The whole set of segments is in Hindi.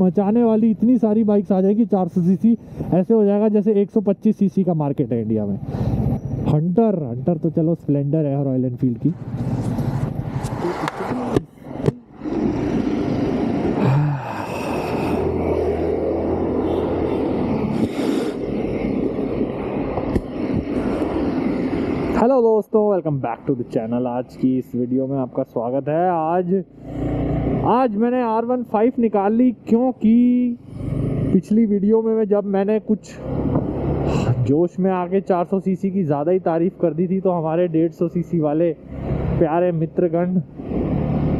मचाने वाली इतनी सारी बाइक्स आ जाएगी 400 सीसी, ऐसे हो जाएगा जैसे 125 सीसी का मार्केट है इंडिया में। हंटर तो चलो स्प्लेंडर है रॉयल एनफील्ड की। हेलो दोस्तों, welcome back to the channel. आज की इस वीडियो में आपका स्वागत है। आज मैंने R15 निकाल ली, क्योंकि पिछली वीडियो में जब मैंने कुछ जोश में आके 400 सीसी की ज़्यादा ही तारीफ़ कर दी थी, तो हमारे 150 सीसी वाले प्यारे मित्रगण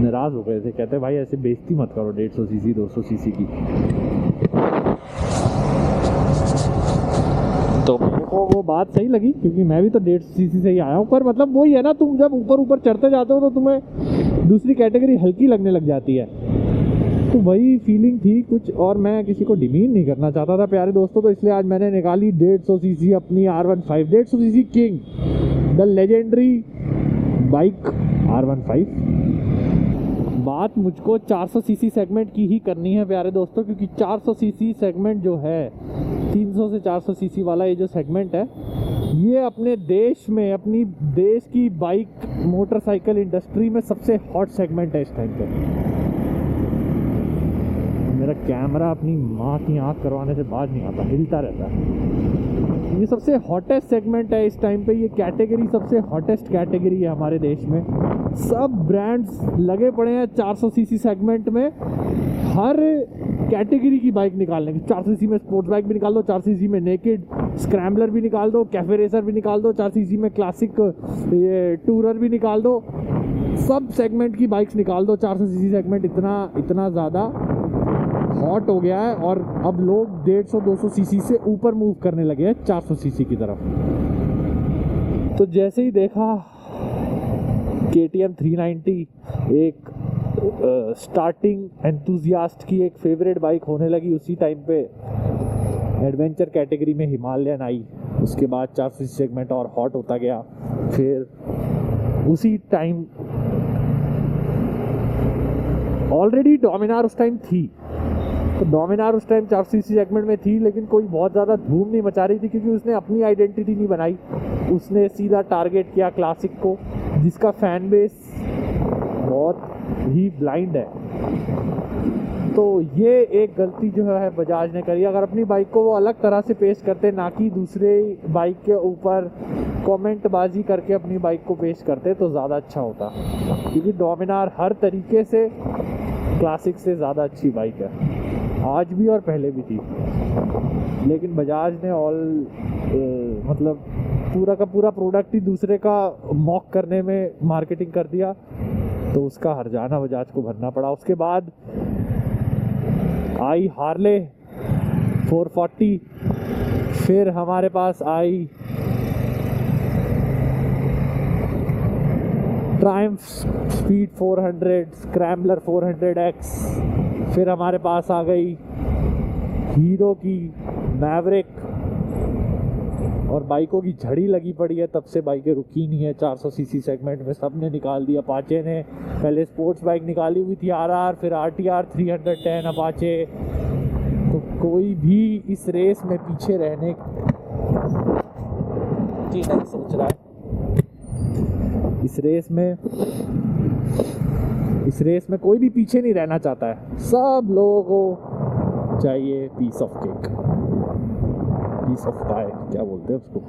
नाराज़ हो गए थे। कहते भाई ऐसे बेइज्जती मत करो 150 सीसी 200 सीसी की। तो मेरे को वो बात सही लगी, क्योंकि मैं भी तो 150 सीसी से ही आया हूँ। पर मतलब वही है ना, तुम जब ऊपर चढ़ते जाते हो तो तुम्हें दूसरी कैटेगरी हल्की लगने लग जाती है। तो वही फीलिंग थी कुछ, और मैं किसी को डिमीन नहीं करना चाहता था प्यारे दोस्तों। तो इसलिए आज मैंने निकाली 150 सीसी अपनी R15, 150 CC king, the legendary bike R15। बात मुझको 400 सीसी सेगमेंट की ही करनी है प्यारे दोस्तों, क्योंकि 400 सीसी सेगमेंट जो है, 300 से 400 सीसी वाला ये जो सेगमेंट है, ये अपने देश में, अपनी देश की बाइक मोटरसाइकिल इंडस्ट्री में सबसे हॉट सेगमेंट है इस टाइम पे। मेरा कैमरा अपनी माँ की आँख करवाने से बाज नहीं आता, हिलता रहता है। ये सबसे हॉटेस्ट सेगमेंट है इस टाइम पे। ये कैटेगरी सबसे हॉटेस्ट कैटेगरी है हमारे देश में। सब ब्रांड्स लगे पड़े हैं 400 सीसी सेगमेंट में, हर कैटेगरी की बाइक निकालने की। 400 सीसी में स्पोर्ट्स बाइक भी निकाल दो, 400 सीसी में नेकेड स्क्रैम्बलर भी निकाल दो, कैफे रेसर भी निकाल दो, 400 सीसी में क्लासिक ये टूरर भी निकाल दो। सब सेगमेंट की बाइक्स निकाल दो। 400 सीसी सेगमेंट इतना ज़्यादा हॉट हो गया है, और अब लोग 150-200 सीसी से ऊपर मूव करने लगे हैं 400 सीसी की तरफ। तो जैसे ही देखा KTM 390 एक स्टार्टिंग एंथुजियास्ट की एक फेवरेट बाइक होने लगी, उसी टाइम पे एडवेंचर कैटेगरी में हिमालयन आई। उसके बाद 400 सीसी सेगमेंट और हॉट होता गया। फिर उसी टाइम ऑलरेडी डोमिनार उस टाइम थी, तो डोमिनार उस टाइम 400 सीसी सेगमेंट में थी, लेकिन कोई बहुत ज़्यादा धूम नहीं मचा रही थी, क्योंकि उसने अपनी आइडेंटिटी नहीं बनाई। उसने सीधा टारगेट किया क्लासिक को, जिसका फैन बेस बहुत ही ब्लाइंड है। तो ये एक गलती जो है बजाज ने करी। अगर अपनी बाइक को वो अलग तरह से पेश करते, ना कि दूसरे बाइक के ऊपर कमेंटबाजी करके अपनी बाइक को पेश करते, तो ज़्यादा अच्छा होता। क्योंकि डोमिनार हर तरीके से क्लासिक से ज़्यादा अच्छी बाइक है, आज भी और पहले भी थी। लेकिन बजाज ने मतलब पूरा का पूरा प्रोडक्ट ही दूसरे का मॉक करने में मार्केटिंग कर दिया, तो उसका हर्जाना बजाज को भरना पड़ा। उसके बाद आई हार्ले 440, फिर हमारे पास आई ट्रायम्फ स्पीड 400, स्क्रैम्बलर 400X, फिर हमारे पास आ गई हीरो की मैवरिक, और बाइकों की झड़ी लगी पड़ी है। तब से बाइकें रुकी नहीं है 400 सीसी सेगमेंट में, सब ने निकाल दिया। अपाचे ने पहले स्पोर्ट्स बाइक निकाली हुई थी RR, फिर RTR 310 अपाचे। तो कोई भी इस रेस में पीछे रहने की नहीं सोच रहा है। इस रेस में कोई भी पीछे नहीं रहना चाहता है। सब लोगों को चाहिए piece of cake, piece of pie, क्या बोलते हैं उसको।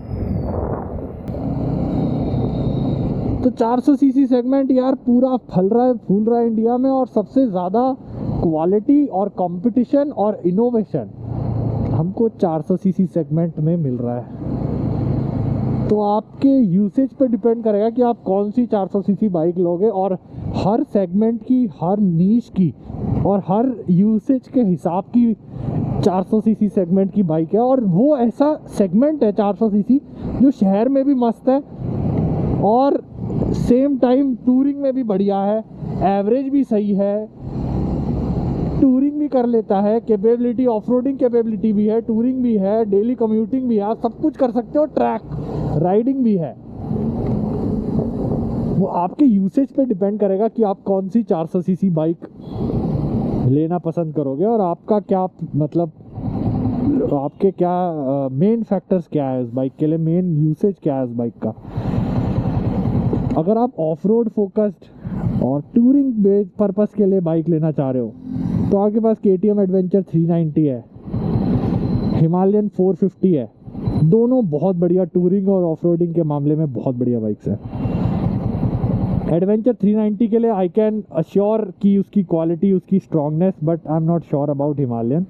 तो 400 सीसी सेगमेंट यार पूरा फूल रहा है इंडिया में, और सबसे ज़्यादा क्वालिटी और कंपटीशन और इनोवेशन हमको 400 सीसी सेगमेंट में मिल रहा है। तो आपके यूसेज पे डिपेंड करेगा कि आप कौन सी 400 सीसी बाइक लोगे, और हर सेगमेंट की, हर नीश की और हर यूसेज के हिसाब की 400 सीसी सेगमेंट की बाइक है। और वो ऐसा सेगमेंट है 400 सीसी जो शहर में भी मस्त है, और सेम टाइम टूरिंग में भी बढ़िया है, एवरेज भी सही है, टूरिंग भी कर लेता है, कैपेबिलिटी ऑफ रोडिंग कैपेबिलिटी भी है, टूरिंग भी है, डेली कम्यूटिंग भी है, आप सब कुछ कर सकते हो, ट्रैक राइडिंग भी है। वो आपके यूसेज पे डिपेंड करेगा कि आप कौन सी 400 सीसी बाइक लेना पसंद करोगे और आपका क्या मतलब आपके क्या मेन फैक्टर्स क्या है उस बाइक के लिए, मेन यूसेज क्या है उस बाइक का। अगर आप ऑफ रोड फोकस्ड और टूरिंग बेस पर्पस के लिए बाइक लेना चाह रहे हो तो आपके पास KTM एडवेंचर 390 है, हिमालयन 450 है। दोनों बहुत बढ़िया टूरिंग और ऑफ रोडिंग के मामले में बहुत बढ़िया बाइक्स हैं। एडवेंचर 390 के लिए आई कैन अश्योर कि उसकी क्वालिटी, उसकी strongness, but I am not sure about Himalayan.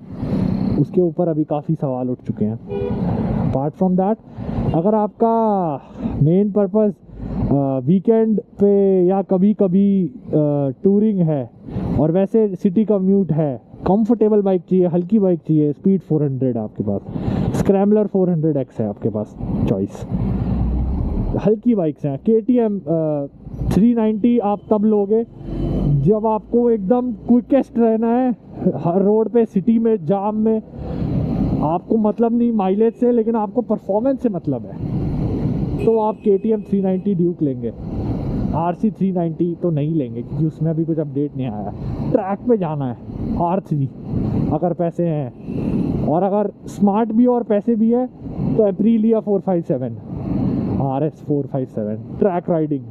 उसके ऊपर अभी काफ़ी सवाल उठ चुके हैं। अपार्ट फ्रॉम दैट, अगर आपका मेन पर्पस वीकेंड पे या कभी कभी टूरिंग है और वैसे सिटी कम्यूट है, कंफर्टेबल बाइक चाहिए, हल्की बाइक चाहिए, स्पीड 400 है आपके पास, स्क्रैम्बलर 400X है आपके पास चॉइस, हल्की बाइक्स हैं। KTM 390 आप तब लोगे जब आपको एकदम क्विकेस्ट रहना है, हर रोड पे सिटी में जाम में आपको मतलब नहीं माइलेज से, लेकिन आपको परफॉर्मेंस से मतलब है, तो आप KTM 390 ड्यूक लेंगे। RC 390 तो नहीं लेंगे क्योंकि उसमें अभी कुछ अपडेट नहीं आया। ट्रैक पे जाना है R3 अगर पैसे हैं, और अगर स्मार्ट भी और पैसे भी है तो Aprilia 457, RS 457 track riding.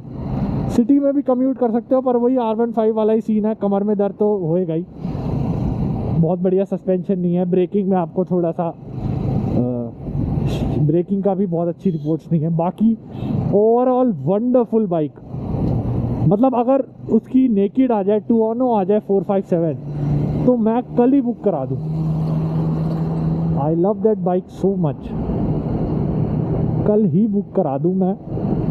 City में भी कम्यूट कर सकते हो, पर वही R15 वाला ही सीन है, कमर में दर्द तो होएगा ही। बहुत बढ़िया सस्पेंशन नहीं है, ब्रेकिंग में आपको थोड़ा सा ब्रेकिंग का भी बहुत अच्छी रिपोर्ट्स नहीं है। बाकी ओवरऑल वंडरफुल बाइक, मतलब अगर उसकी नेकेड आ जाए, टुआनो आ जाए 457 तो मैं कल ही बुक करा दूँ। I love that bike so much, कल ही बुक करा दूँ मैं,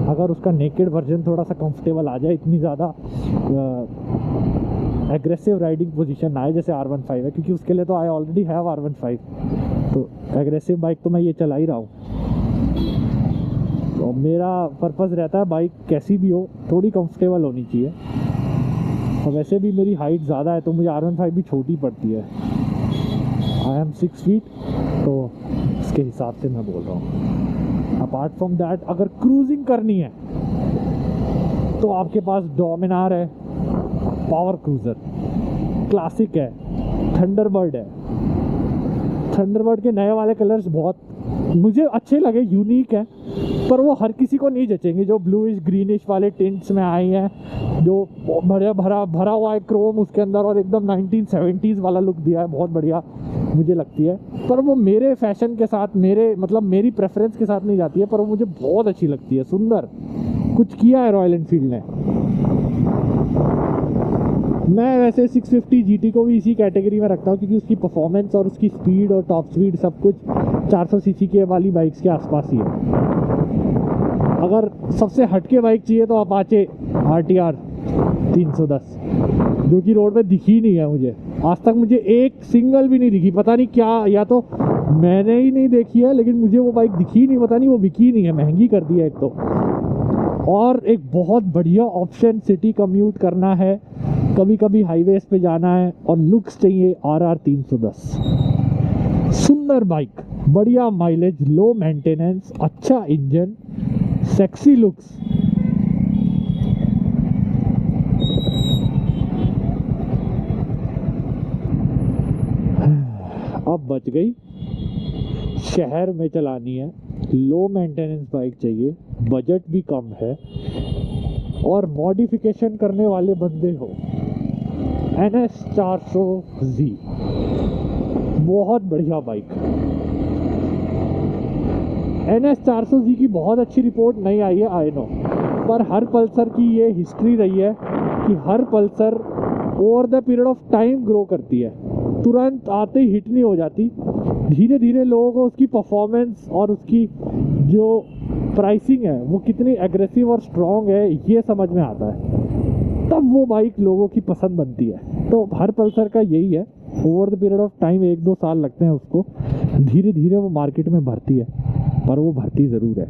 अगर उसका नेकेड वर्जन थोड़ा सा कंफर्टेबल आ जाए, इतनी ज़्यादा एग्रेसिव राइडिंग पोजीशन ना आए जैसे R15 है, क्योंकि उसके लिए तो आई ऑलरेडी हैव R15, तो एग्रेसिव बाइक तो मैं ये चला ही रहा हूँ। तो मेरा पर्पज़ रहता है बाइक कैसी भी हो थोड़ी कंफर्टेबल होनी चाहिए, और वैसे भी मेरी हाइट ज़्यादा है तो मुझे R15 भी छोटी पड़ती है। आई एम 6 फीट, तो इसके हिसाब से मैं बोल रहा हूँ। अपार्ट फ्रॉम दैट, अगर क्रूजिंग करनी है तो आपके पास डोमिनार है, पावर क्रूज़र क्लासिक है, थंडरबर्ड है। थंडरबर्ड के नए वाले कलर्स बहुत मुझे अच्छे लगे, यूनिक है, पर वो हर किसी को नहीं जचेंगे। जो ब्लूइश ग्रीनिश वाले टिंट्स में आए हैं, जो भरा हुआ है क्रोम उसके अंदर, और एकदम 1970s वाला लुक दिया है, बहुत बढ़िया मुझे लगती है। पर वो मेरे फैशन के साथ, मेरे मतलब मेरी प्रेफरेंस के साथ नहीं जाती है, पर वो मुझे बहुत अच्छी लगती है। सुंदर कुछ किया है रॉयल एनफील्ड ने। मैं वैसे 650 GT को भी इसी कैटेगरी में रखता हूँ, क्योंकि उसकी परफॉर्मेंस और उसकी स्पीड और टॉप स्पीड सब कुछ 400 सीसी के वाली बाइक्स के आसपास ही है। अगर सबसे हटके बाइक चाहिए तो अपाचे RTR 310, जो कि रोड पे दिखी नहीं है मुझे आज तक, मुझे एक सिंगल भी नहीं दिखी। पता नहीं क्या, या तो मैंने ही नहीं देखी है, लेकिन मुझे वो बाइक दिखी नहीं, पता नहीं वो बिकी नहीं है, महंगी कर दी है एक तो। और एक बहुत बढ़िया ऑप्शन सिटी कम्यूट करना है, कभी कभी हाईवेज पे जाना है, और लुक्स चाहिए RR 310। सुंदर बाइक, बढ़िया माइलेज, लो मेंटेनेंस, अच्छा इंजन, सेक्सी लुक्स। अब बच गई, शहर में चलानी है, लो मेंटेनेंस बाइक चाहिए, बजट भी कम है, और मॉडिफिकेशन करने वाले बंदे हो। NS 400Z बहुत बढ़िया बाइक। NS 400Z की बहुत अच्छी रिपोर्ट नहीं आई है, आई नो, पर हर पल्सर की ये हिस्ट्री रही है कि हर pulsar over the period of time grow करती है, तुरंत आते ही हिट नहीं हो जाती। धीरे धीरे लोगों को उसकी परफॉर्मेंस और उसकी जो प्राइसिंग है वो कितनी एग्रेसिव और स्ट्रॉन्ग है ये समझ में आता है, तब वो बाइक लोगों की पसंद बनती है। तो हर पल्सर का यही है, over the period of time 1-2 साल लगते हैं उसको, धीरे धीरे वो मार्केट में भरती है, पर वो भरती ज़रूर है।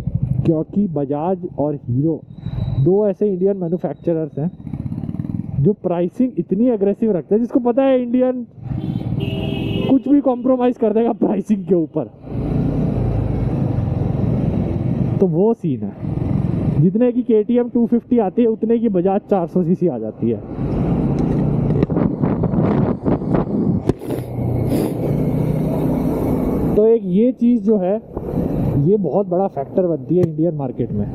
क्योंकि बजाज और हीरो दो ऐसे इंडियन मैन्युफैक्चरर्स हैं जो प्राइसिंग इतनी एग्रेसिव रखते हैं, जिसको पता है इंडियन कुछ भी कॉम्प्रोमाइज़ कर देगा प्राइसिंग के ऊपर। तो वो सीन है, जितने की KTM 250 आती है उतने की बजाज 400 सीसी आ जाती है। ये चीज़ जो है ये बहुत बड़ा फैक्टर बनती है इंडियन मार्केट में।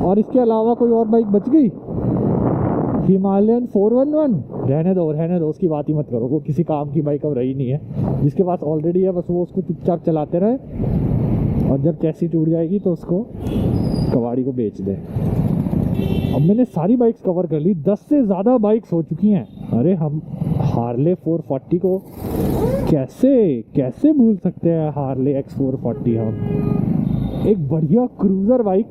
और इसके अलावा कोई और बाइक बच गई? हिमालयन 411 रहने दो, उसकी बात ही मत करो। वो किसी काम की बाइक अब रही नहीं है। जिसके पास ऑलरेडी है बस वो उसको चुपचाप चलाते रहे और जब चैसी टूट जाएगी तो उसको कबाड़ी को बेच दे। अब मैंने सारी बाइक्स कवर कर ली, 10 से ज़्यादा बाइक्स हो चुकी हैं। अरे हम हार्ले 440 को कैसे भूल सकते हैं? हार्ले X440 हम एक बढ़िया क्रूज़र बाइक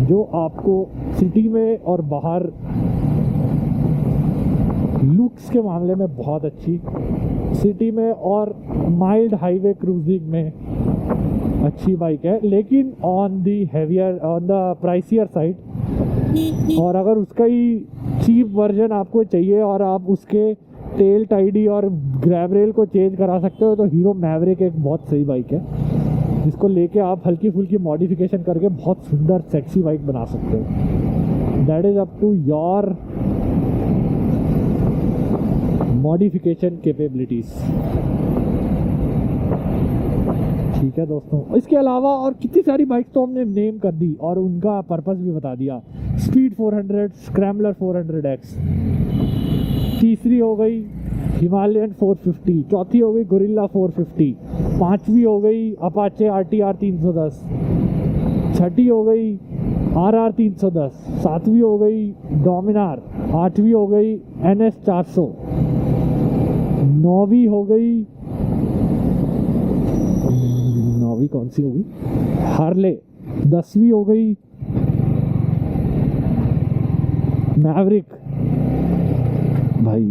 जो आपको सिटी में और बाहर लुक्स के मामले में बहुत अच्छी, सिटी में और माइल्ड हाईवे क्रूजिंग में अच्छी बाइक है, लेकिन ऑन द प्राइसियर साइड। और अगर उसका ही चीप वर्जन आपको चाहिए और आप उसके टेल टाइडी और ग्रैब रेल को चेंज करा सकते हो तो हीरो मैवरिक एक बहुत सही बाइक है, जिसको लेके आप हल्की फुल्की मॉडिफिकेशन करके बहुत सुंदर सेक्सी बाइक बना सकते हो। That is up to your modification capabilities. ठीक है दोस्तों, इसके अलावा और कितनी सारी बाइक तो हमने नेम कर दी और उनका पर्पस भी बता दिया। स्पीड 400, स्क्रैम्बलर 400X, तीसरी हो गई हिमालयन 450, चौथी हो गई गोरिल्ला 450, पांचवी हो गई अपाचे RTR 310, छठी हो गई RR 310, सातवीं हो गई डोमिनार, आठवीं हो गई NS 400, नौवीं हो गई, नौवीं कौन सी होगी? हार्ले, 10वीं हो गई मैवरिक। भाई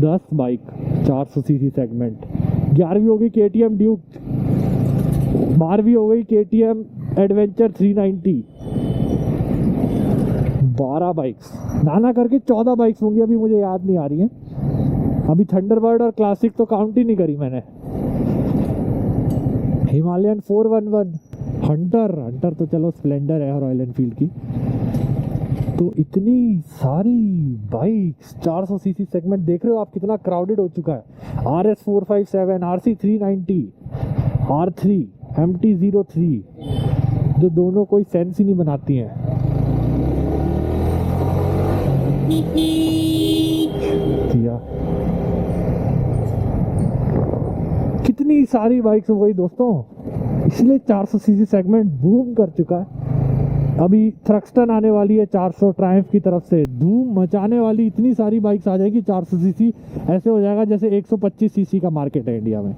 10 बाइक 400 सीसी सेगमेंट। 11वीं हो गई KTM ड्यूक, 12वीं हो गई KTM एडवेंचर 390। 12 बाइक्स नाना करके 14 बाइक्स होंगी, अभी मुझे याद नहीं आ रही हैं। अभी थंडरबर्ड और क्लासिक तो काउंट ही नहीं करी मैंने। हिमालयन 411, हंटर तो चलो स्प्लेंडर है रॉयल एनफील्ड की। तो इतनी सारी बाइक्स 400 सीसी सेगमेंट, देख रहे हो आप कितना क्राउडेड हो चुका है। RS 457, RC 390, R3, MT-03, जो दोनों कोई सेंस ही नहीं बनाती हैं। कितनी सारी बाइक्स हो गई दोस्तों, इसलिए 400 सीसी सेगमेंट बूम कर चुका है। अभी थ्रक्स्टन आने वाली है 400 ट्रायम्फ की तरफ से, धूम मचाने वाली इतनी सारी बाइक्स आ जाएगी 400 सीसी। ऐसे हो जाएगा जैसे 125 सीसी का मार्केट है इंडिया में।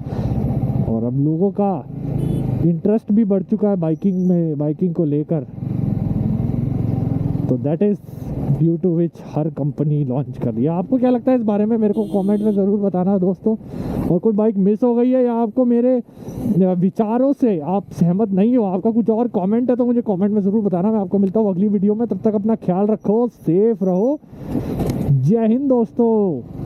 और अब लोगों का इंटरेस्ट भी बढ़ चुका है बाइकिंग को लेकर। तो that is due to which हर कंपनी लॉन्च कर रही है। आपको क्या लगता है इस बारे में? मेरे को कमेंट में ज़रूर बताना दोस्तों। और कोई बाइक मिस हो गई है या आपको मेरे विचारों से आप सहमत नहीं हो, आपका कुछ और कमेंट है तो मुझे कमेंट में ज़रूर बताना। मैं आपको मिलता हूँ अगली वीडियो में, तब तक अपना ख्याल रखो, सेफ रहो। जय हिंद दोस्तों।